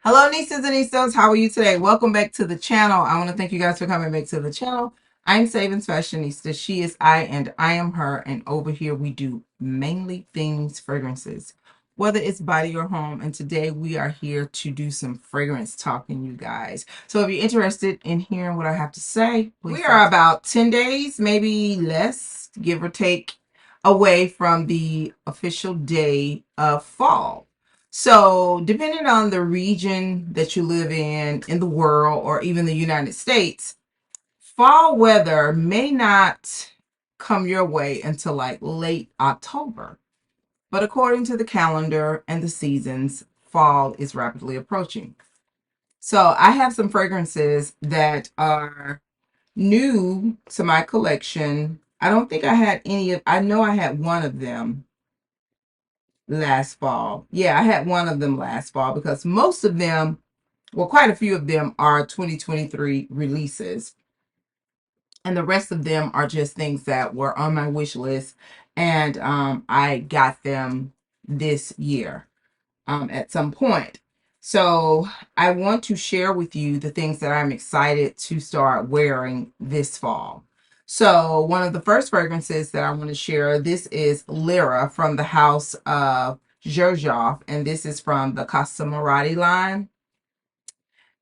Hello, nieces and nieces. How are you today? Welcome back to the channel. I want to thank you guys for coming back to the channel. I'm SavingsFashionista. She is I and I am her. And over here we do mainly things fragrances, whether it's body or home. And today we are here to do some fragrance talking, you guys. So if you're interested in hearing what I have to say, we are about 10 days, maybe less, give or take, away from the official day of fall. So, depending on the region that you live in the world, or even the United States, fall weather may not come your way until like late October. But according to the calendar and the seasons, fall is rapidly approaching. So, I have some fragrances that are new to my collection. I don't think I had any of, I know I had one of them last fall. Yeah, I had one of them last fall because most of them, well, quite a few of them are 2023 releases. And the rest of them are just things that were on my wish list. And I got them this year at some point. So I want to share with you the things that I'm excited to start wearing this fall. So one of the first fragrances that I want to share, this is Lira from the house of Xerjoff, and this is from the Parfumerie line.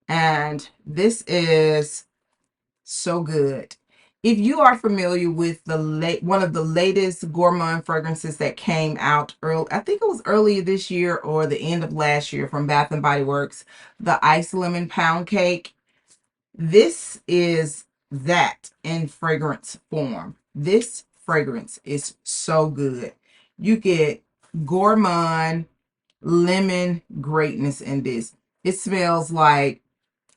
And this is so good. If you are familiar with the one of the latest gourmand fragrances that came out early, I think it was earlier this year or the end of last year from Bath and Body Works, the Ice Lemon Pound Cake. This is that in fragrance form. This fragrance is so good. You get gourmand lemon greatness in this. It smells like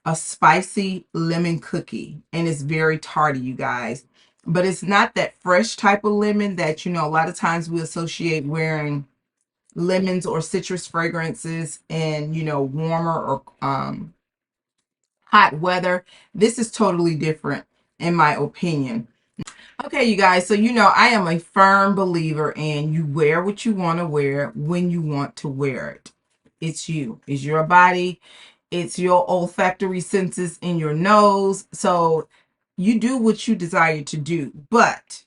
a spicy lemon cookie, and it's very tarty, you guys, but it's not that fresh type of lemon that, you know, a lot of times we associate wearing lemons or citrus fragrances in, you know, warmer or hot weather. This is totally different in my opinion. Okay, you guys, so you know I am a firm believer in you wear what you want to wear when you want to wear it. It's you. It's your body. It's your olfactory senses in your nose. So you do what you desire to do. But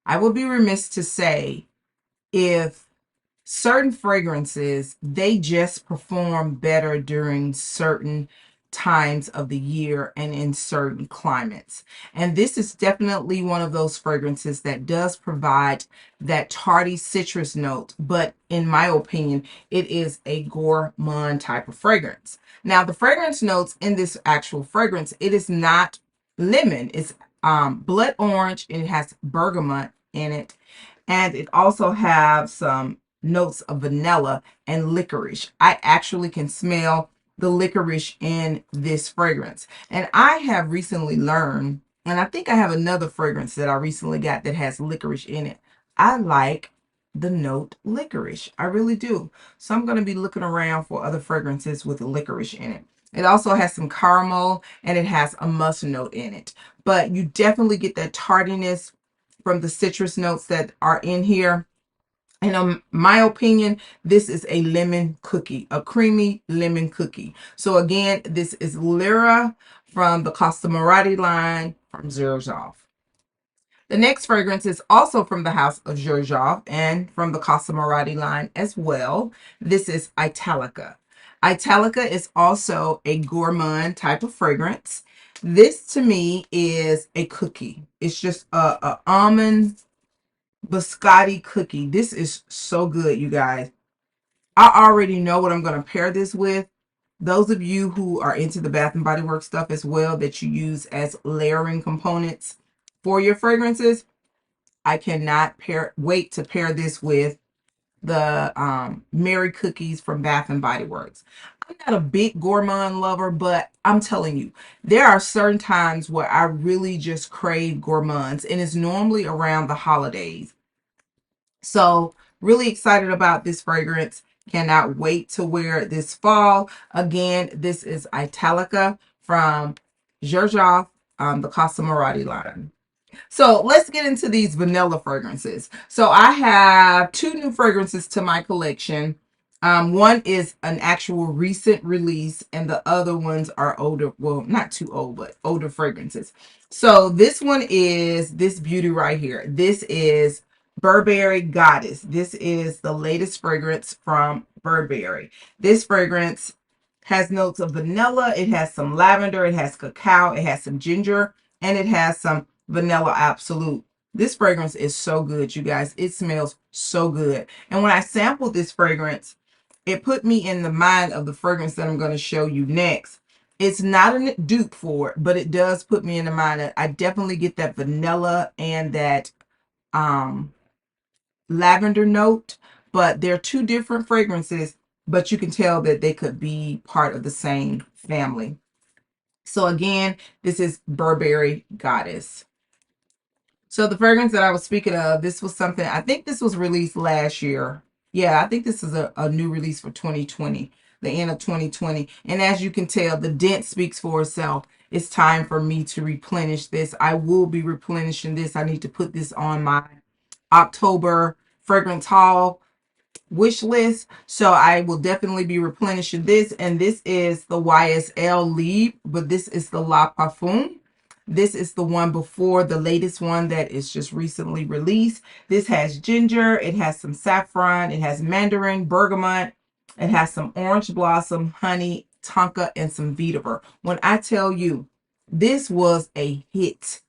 I would be remiss to say if certain fragrances, they just perform better during certain times of the year and in certain climates. And this is definitely one of those fragrances that does provide that tardy citrus note, but in my opinion, it is a gourmand type of fragrance. Now, the fragrance notes in this actual fragrance, it is not lemon. It's blood orange, and it has bergamot in it. And it also has some notes of vanilla and licorice. I actually can smell the licorice in this fragrance. And I have recently learned, and I think I have another fragrance that I recently got that has licorice in it. I like the note licorice. I really do. So I'm going to be looking around for other fragrances with licorice in it. It also has some caramel, and it has a musk note in it. But you definitely get that tardiness from the citrus notes that are in here. And in my opinion, this is a lemon cookie, a creamy lemon cookie. So again, this is Lira from the Parfumerie line from Xerjoff. The next fragrance is also from the house of Xerjoff and from the Parfumerie line as well. This is Italica. Italica is also a gourmand type of fragrance. This to me is a cookie. It's just a almond biscotti cookie. This is so good, you guys. I already know what I'm going to pair this with. Those of you who are into the Bath and Body Works stuff as well that you use as layering components for your fragrances, I cannot wait to pair this with the Mary cookies from Bath and Body Works. I'm not a big gourmand lover, but I'm telling you, there are certain times where I really just crave gourmands, and it's normally around the holidays. So really excited about this fragrance. Cannot wait to wear it this fall. Again, this is Italica from Xerjoff, the Parfumerie line. So let's get into these vanilla fragrances. So I have two new fragrances to my collection. One is an actual recent release, and the other ones are older. Well, not too old, but older fragrances. So this one is this beauty right here. This is Burberry Goddess. This is the latest fragrance from Burberry. This fragrance has notes of vanilla. It has some lavender. It has cacao. It has some ginger, and it has some vanilla absolute. This fragrance is so good, you guys. It smells so good. And when I sampled this fragrance, it put me in the mind of the fragrance that I'm going to show you next. It's not a dupe for it, but it does put me in the mind that I definitely get that vanilla and that lavender note, but they're two different fragrances, but you can tell that they could be part of the same family. So again, this is Burberry Goddess. So the fragrance that I was speaking of, this was something, I think this was released last year. Yeah, I think this is a new release for 2020, the end of 2020. And as you can tell, the dent speaks for itself. It's time for me to replenish this. I will be replenishing this. I need to put this on my October fragrance haul wish list. So I will definitely be replenishing this. And this is the YSL Libre, but this is the Le Parfum. This is the one before the latest one that is just recently released. This has ginger. It has some saffron. It has mandarin, bergamot. It has some orange blossom, honey, tonka, and some vetiver. When I tell you, this was a hit.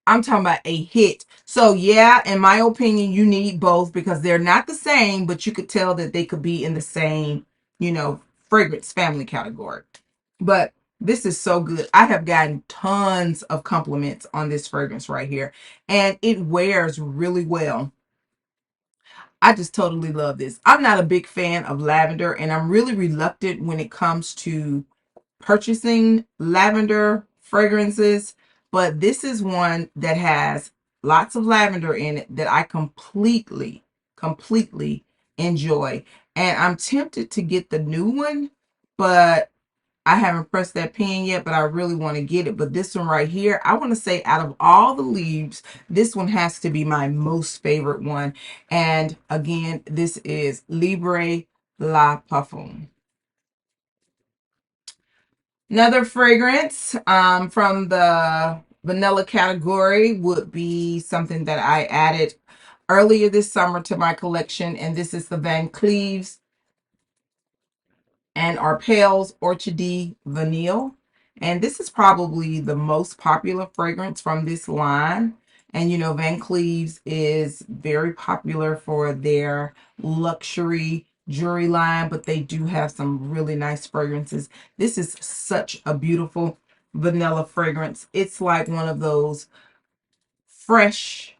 I'm talking about a hit. So yeah, in my opinion, you need both because they're not the same, but you could tell that they could be in the same, fragrance family category. But this is so good. I have gotten tons of compliments on this fragrance right here, and it wears really well. I just totally love this. I'm not a big fan of lavender, and I'm really reluctant when it comes to purchasing lavender fragrances, but this is one that has lots of lavender in it that I completely enjoy. And I'm tempted to get the new one, but I haven't pressed that pen yet, but I really want to get it. But this one right here, I want to say out of all the leaves, this one has to be my most favorite one. And again, this is Libre Le Parfum. Another fragrance from the vanilla category would be something that I added earlier this summer to my collection, and this is the Van Cleef's and Arpels Orchidee Vanille. And this is probably the most popular fragrance from this line. And Van Cleef's is very popular for their luxury jewelry line, but they do have some really nice fragrances. This is such a beautiful vanilla fragrance. It's like one of those fresh,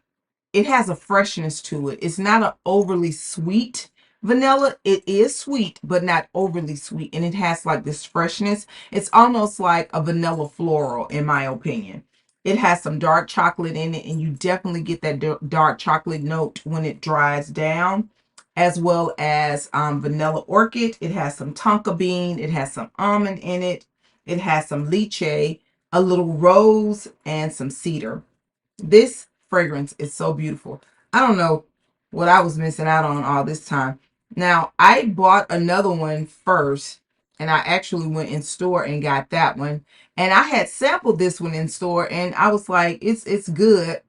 it has a freshness to it. It's not an overly sweet vanilla. It is sweet, but not overly sweet. And it has like this freshness. It's almost like a vanilla floral, in my opinion. It has some dark chocolate in it, and you definitely get that dark chocolate note when it dries down, as well as vanilla orchid. It has some tonka bean. It has some almond in it. It has some lychee, a little rose, and some cedar. This fragrance is so beautiful. I don't know what I was missing out on all this time. Now, I bought another one first, and I actually went in store and got that one. And I had sampled this one in store, and I was like, it's good.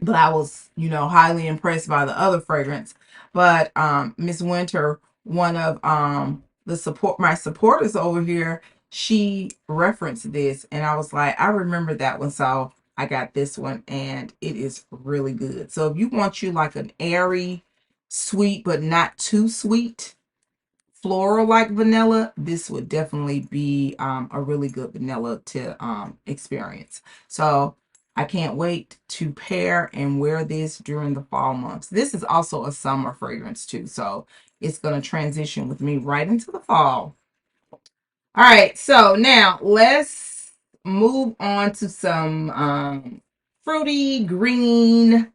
But I was, highly impressed by the other fragrance. But Miss Winter, one of my supporters over here, she referenced this, and I was like, I remember that one, so I got this one, and it is really good. So if you want you like an airy, sweet but not too sweet, floral like vanilla, this would definitely be a really good vanilla to experience. So I can't wait to pair and wear this during the fall months. This is also a summer fragrance too, so it's going to transition with me right into the fall. All right, so now let's move on to some fruity green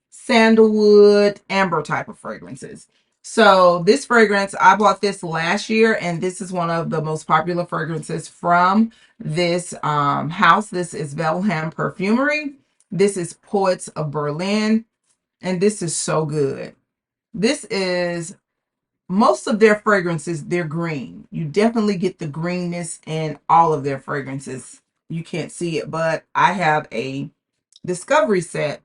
sandalwood amber type of fragrances. So this fragrance, I bought this last year, and this is one of the most popular fragrances from this house. This is Vilhelm Parfumerie. This is Poets of Berlin, and this is so good. This is most of their fragrances, they're green. You definitely get the greenness in all of their fragrances. You can't see it, but I have a discovery set.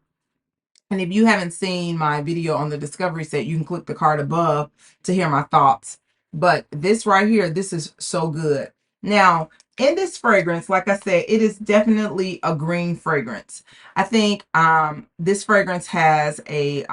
And if you haven't seen my video on the discovery set, you can click the card above to hear my thoughts. But this right here, this is so good. Now, in this fragrance, like I said, it is definitely a green fragrance. I think this fragrance has a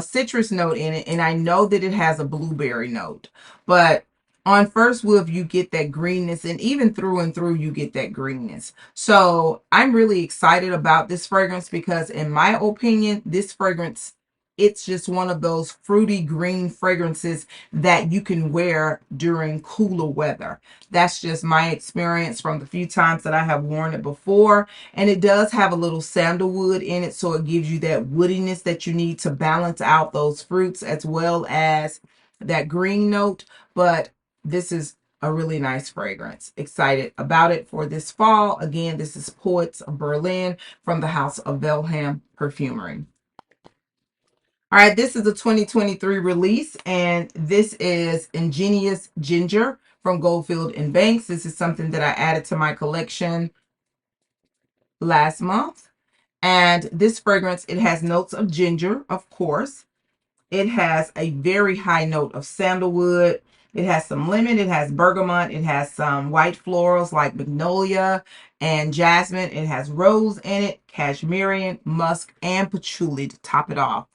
citrus note in it, and I know that it has a blueberry note, but on first whiff you get that greenness, and even through and through you get that greenness. So I'm really excited about this fragrance because in my opinion, this fragrance, it's just one of those fruity green fragrances that you can wear during cooler weather. That's just my experience from the few times that I have worn it before. And it does have a little sandalwood in it, so it gives you that woodiness that you need to balance out those fruits as well as that green note. But this is a really nice fragrance. Excited about it for this fall. Again, this is Poets of Berlin from the house of Vilhelm Perfumery. All right, this is a 2023 release, and this is Ingenious Ginger from Goldfield and Banks. This is something that I added to my collection last month. And this fragrance, it has notes of ginger, of course. It has a very high note of sandalwood. It has some lemon. It has bergamot. It has some white florals like magnolia and jasmine. It has rose in it, cashmere, musk, and patchouli to top it off.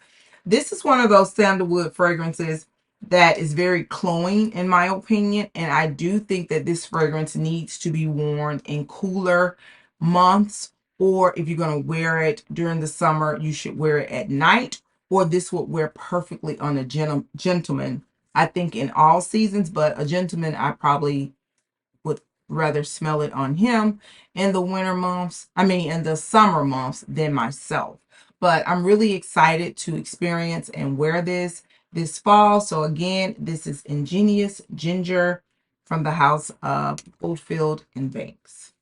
This is one of those sandalwood fragrances that is very cloying in my opinion. And I do think that this fragrance needs to be worn in cooler months, or if you're going to wear it during the summer, you should wear it at night, or this would wear perfectly on a gentleman. I think in all seasons, but a gentleman, I probably would rather smell it on him in the winter months, in the summer months than myself. But I'm really excited to experience and wear this fall. So again, this is Ingenious Ginger from the house of Goldfield and Banks.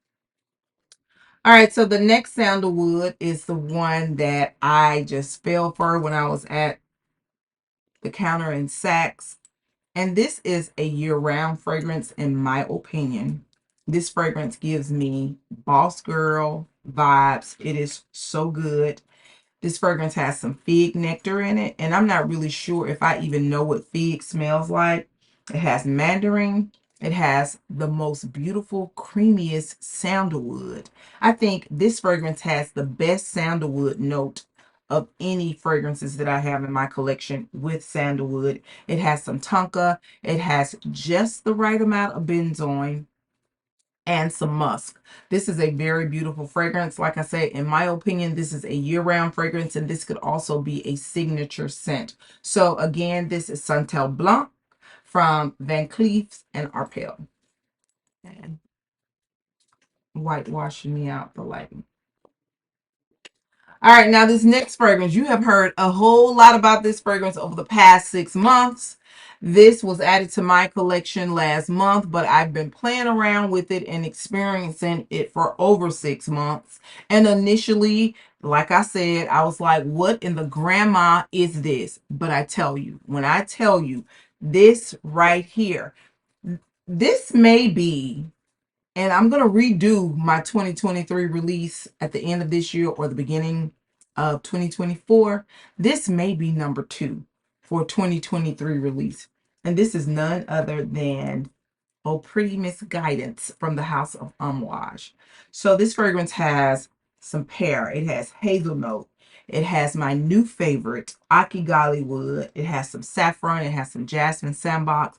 All right, so the next sandalwood is the one that I just fell for when I was at the counter in Saks. And this is a year-round fragrance in my opinion. This fragrance gives me boss girl vibes. It is so good. This fragrance has some fig nectar in it, and I'm not really sure if I even know what fig smells like. It has mandarin. It has the most beautiful, creamiest sandalwood. I think this fragrance has the best sandalwood note of any fragrances that I have in my collection with sandalwood. It has some tonka. It has just the right amount of benzoin and some musk. This is a very beautiful fragrance. Like I said, in my opinion, this is a year-round fragrance, and this could also be a signature scent. So again, this is Santal Blanc from Van Cleef and Arpels. And whitewashing me out the lighting. All right, now this next fragrance, you have heard a whole lot about this fragrance over the past 6 months. This was added to my collection last month, but I've been playing around with it and experiencing it for over 6 months. And initially, like I said, I was like, what in the grandma is this? But I tell you, when I tell you this right here, this may be, and I'm going to redo my 2023 release at the end of this year or the beginning of 2024. This may be number 2 for 2023 release. And this is none other than Oh Pretty Miss Guidance from the house of Amouage. So this fragrance has some pear. It has hazelnut. It has my new favorite, Akigali wood. It has some saffron. It has some jasmine sandbox.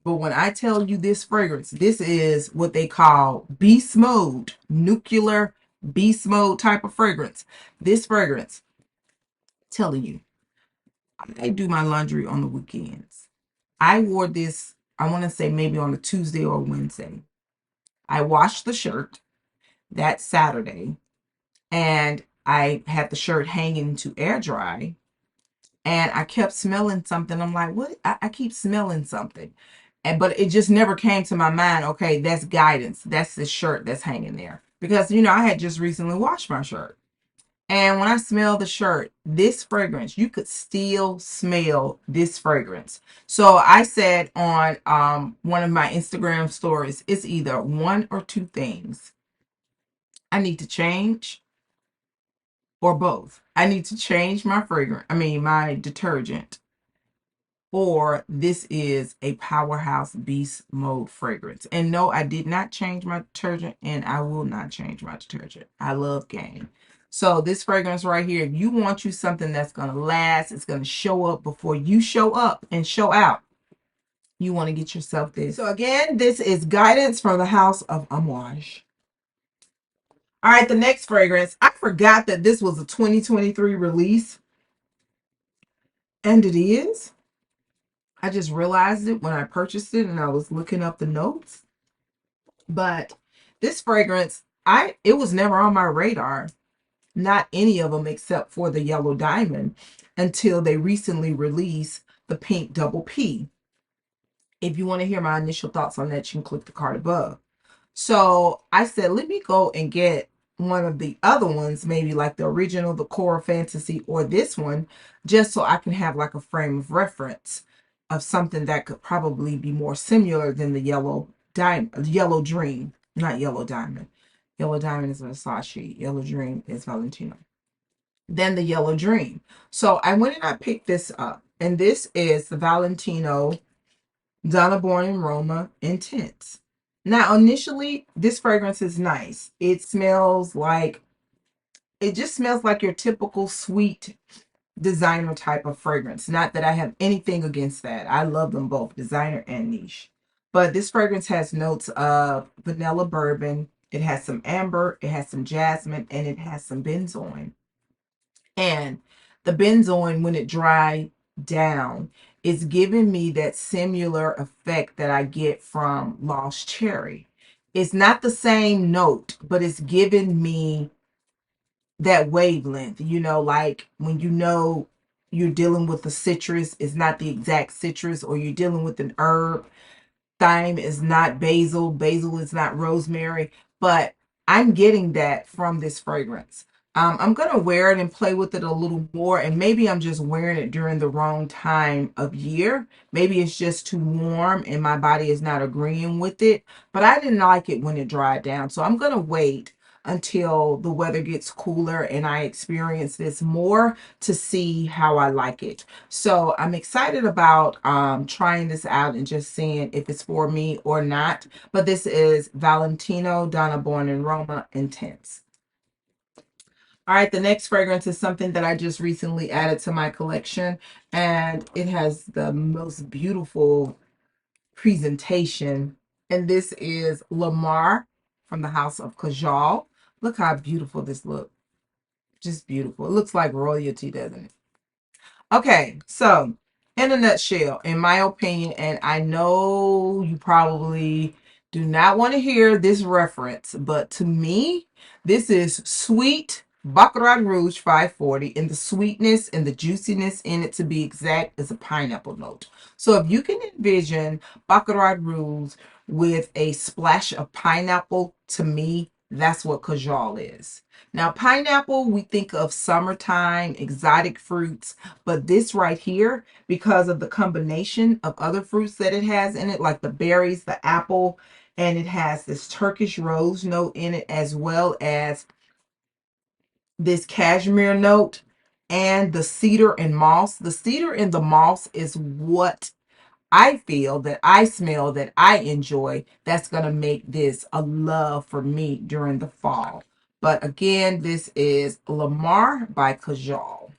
But when I tell you this fragrance, this is what they call beast mode, nuclear beast mode type of fragrance. This fragrance, telling you, I do my laundry on the weekends. I wore this, I want to say maybe on a Tuesday or Wednesday. I washed the shirt that Saturday, and I had the shirt hanging to air dry, and I kept smelling something. I'm like, what? I keep smelling something. But it just never came to my mind, okay, that's guidance. That's the shirt that's hanging there. Because, I had just recently washed my shirt. And when I smell the shirt, this fragrance, you could still smell this fragrance. So I said on one of my Instagram stories, it's either one or two things. I need to change, or both. I need to change my my detergent, or this is a powerhouse beast mode fragrance. And no, I did not change my detergent, and I will not change my detergent. I love Gain. So this fragrance right here, if you want you something that's going to last, it's going to show up before you show up and show out, you want to get yourself this. So again, this is Guidance from the house of Amouage. All right, the next fragrance, I forgot that this was a 2023 release, and it is. I just realized it when I purchased it and I was looking up the notes. But this fragrance, it was never on my radar. Not any of them except for the Yellow Diamond, until they recently released the Pink Double P. If you want to hear my initial thoughts on that, you can click the card above. So I said, let me go and get one of the other ones, maybe like the original, the Core Fantasy, or this one, just so I can have like a frame of reference of something that could probably be more similar than the Yellow Diamond, Yellow Dream, not Yellow Diamond. Yellow Diamond is Versace. Yellow Dream is Valentino. Then the Yellow Dream. So I went and I picked this up, and this is the Valentino Donna Born in Roma Intense. Now, initially, this fragrance is nice. It just smells like your typical sweet designer type of fragrance. Not that I have anything against that. I love them both, designer and niche. But this fragrance has notes of vanilla bourbon. It has some amber, it has some jasmine, and it has some benzoin. And the benzoin, when it dried down, is giving me that similar effect that I get from Lost Cherry. It's not the same note, but it's giving me that wavelength, like when you're dealing with a citrus, it's not the exact citrus, or you're dealing with an herb. Thyme is not basil. Basil is not rosemary. But I'm getting that from this fragrance. I'm going to wear it and play with it a little more. And maybe I'm just wearing it during the wrong time of year. Maybe it's just too warm and my body is not agreeing with it. But I didn't like it when it dried down. So I'm going to wait until the weather gets cooler and I experience this more to see how I like it. So I'm excited about trying this out and just seeing if it's for me or not. But this is Valentino Donna Born in Roma Intense. All right, the next fragrance is something that I just recently added to my collection, and it has the most beautiful presentation. And this is Lamar from the house of Kajal. Look how beautiful this looks. Just beautiful. It looks like royalty, doesn't it? Okay, so in a nutshell, in my opinion, and I know you probably do not want to hear this reference, but to me, this is sweet Baccarat Rouge 540, and the sweetness and the juiciness in it, to be exact, is a pineapple note. So if you can envision Baccarat Rouge with a splash of pineapple, to me, that's what Kajal is. Now, pineapple, we think of summertime, exotic fruits, but this right here, because of the combination of other fruits that it has in it, like the berries, the apple, and it has this Turkish rose note in it, as well as this cashmere note and the cedar and moss. The cedar and the moss is what I feel, that I smell, that I enjoy, that's going to make this a love for me during the fall. But again, this is Lamar by Kajal.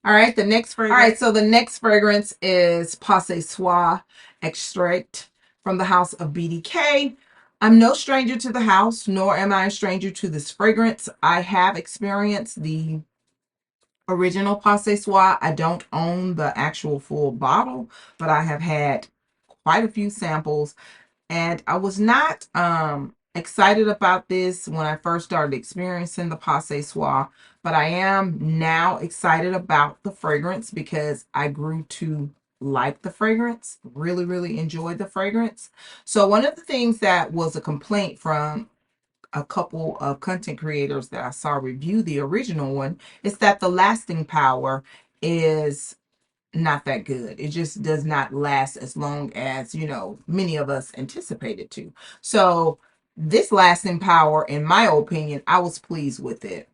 All right, the next fragrance. All right, so the next fragrance is Passe Soir Extract from the house of BDK. I'm no stranger to the house, nor am I a stranger to this fragrance. I have experienced the original Passe Soir. I don't own the actual full bottle, but I have had quite a few samples, and I was not excited about this when I first started experiencing the Passe Soir, but I am now excited about the fragrance because I grew to like the fragrance, really, really enjoyed the fragrance. So one of the things that was a complaint from a couple of content creators that I saw review the original one is that the lasting power is not that good. It just does not last as long as, you know, many of us anticipated to. So this lasting power, in my opinion, I was pleased with it.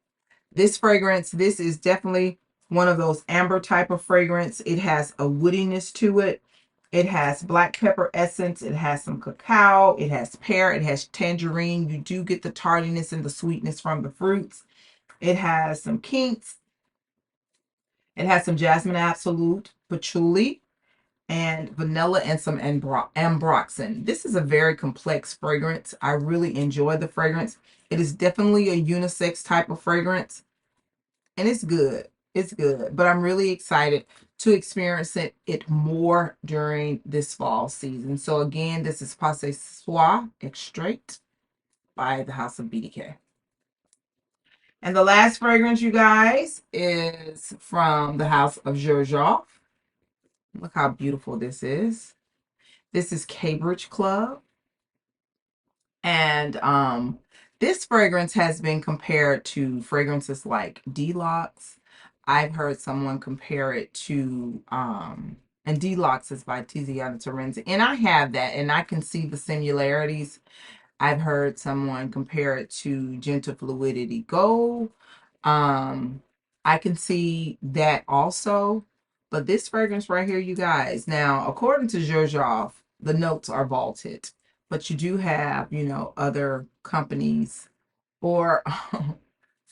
This fragrance, this is definitely one of those amber type of fragrance. It has a woodiness to it. It has black pepper essence. It has some cacao. It has pear. It has tangerine. You do get the tardiness and the sweetness from the fruits. It has some kinks. It has some jasmine absolute, patchouli, and vanilla, and some ambroxan. This is a very complex fragrance. I really enjoy the fragrance. It is definitely a unisex type of fragrance, and it's good. It's good, but I'm really excited to experience it more during this fall season. So again, this is Passe Soir Extrait by the House of BDK. And the last fragrance, you guys, is from the House of Xerjoff. Look how beautiful this is. This is Cambridge Club. And this fragrance has been compared to fragrances like Deluxe. I've heard someone compare it to and Deluxe is by Tiziana Terenzi. And I have that, and I can see the similarities. I've heard someone compare it to Gentle Fluidity Gold. I can see that also. But this fragrance right here, you guys, now, according to Xerjoff, the notes are vaulted. But you do have, you know, other companies or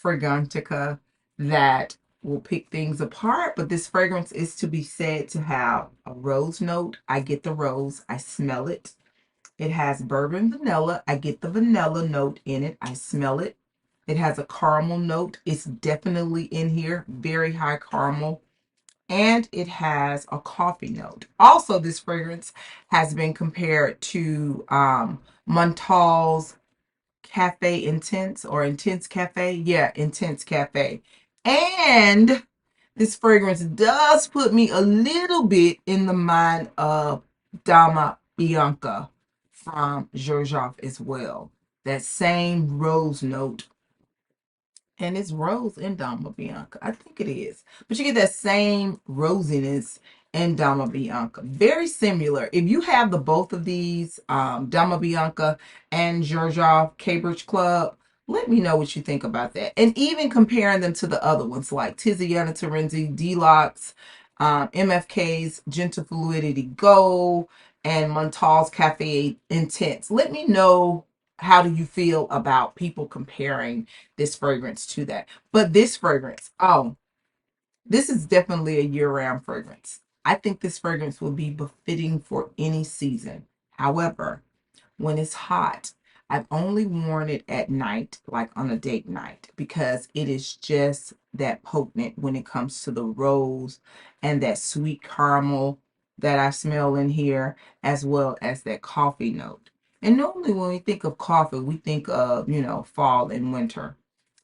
Fragrantica that will pick things apart. But this fragrance is to be said to have a rose note. I get the rose. I smell it. It has bourbon vanilla. I get the vanilla note in it. I smell it. It has a caramel note. It's definitely in here. Very high caramel. And it has a coffee note. Also, this fragrance has been compared to Montal's Cafe Intense, or Intense Cafe. Yeah, Intense Cafe. And this fragrance does put me a little bit in the mind of Dama Bianca from Xerjoff as well. That same rose note. And it's rose in Dama Bianca. I think it is. But you get that same rosiness in Dama Bianca. Very similar. If you have the both of these, Dama Bianca and Xerjoff Cambridge Club, let me know what you think about that. And even comparing them to the other ones like Tiziana Terenzi, Deluxe, MFK's Gentle Fluidity Gold, and Montal's Cafe Intense. Let me know, how do you feel about people comparing this fragrance to that? But this fragrance, oh, this is definitely a year-round fragrance. I think this fragrance will be befitting for any season. However, when it's hot, I've only worn it at night, like on a date night, because it is just that potent when it comes to the rose and that sweet caramel that I smell in here, as well as that coffee note. And normally when we think of coffee, we think of, you know, fall and winter.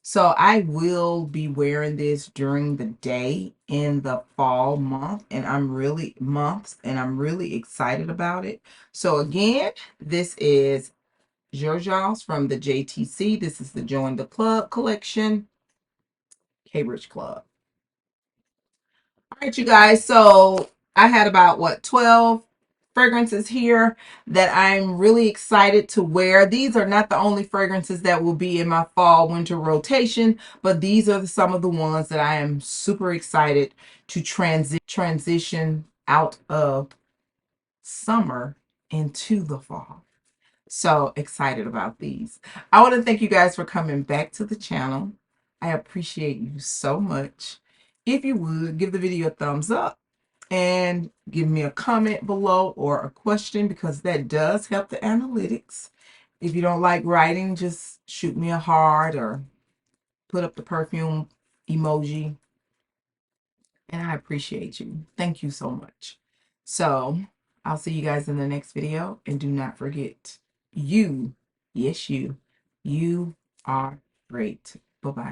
So I will be wearing this during the day in the fall month, and I'm really excited about it. So again, this is Xerjoff from the JTC. This is the Join the Club collection, Cambridge Club. All right, you guys. So I had about, what, 12 fragrances here that I'm really excited to wear. These are not the only fragrances that will be in my fall winter rotation, but these are some of the ones that I am super excited to transition out of summer into the fall. So excited about these. I want to thank you guys for coming back to the channel. I appreciate you so much. If you would, give the video a thumbs up and give me a comment below or a question, because that does help the analytics. If you don't like writing, just shoot me a heart or put up the perfume emoji. And I appreciate you. Thank you so much. So I'll see you guys in the next video. And do not forget, you, yes, you are great. Bye-bye.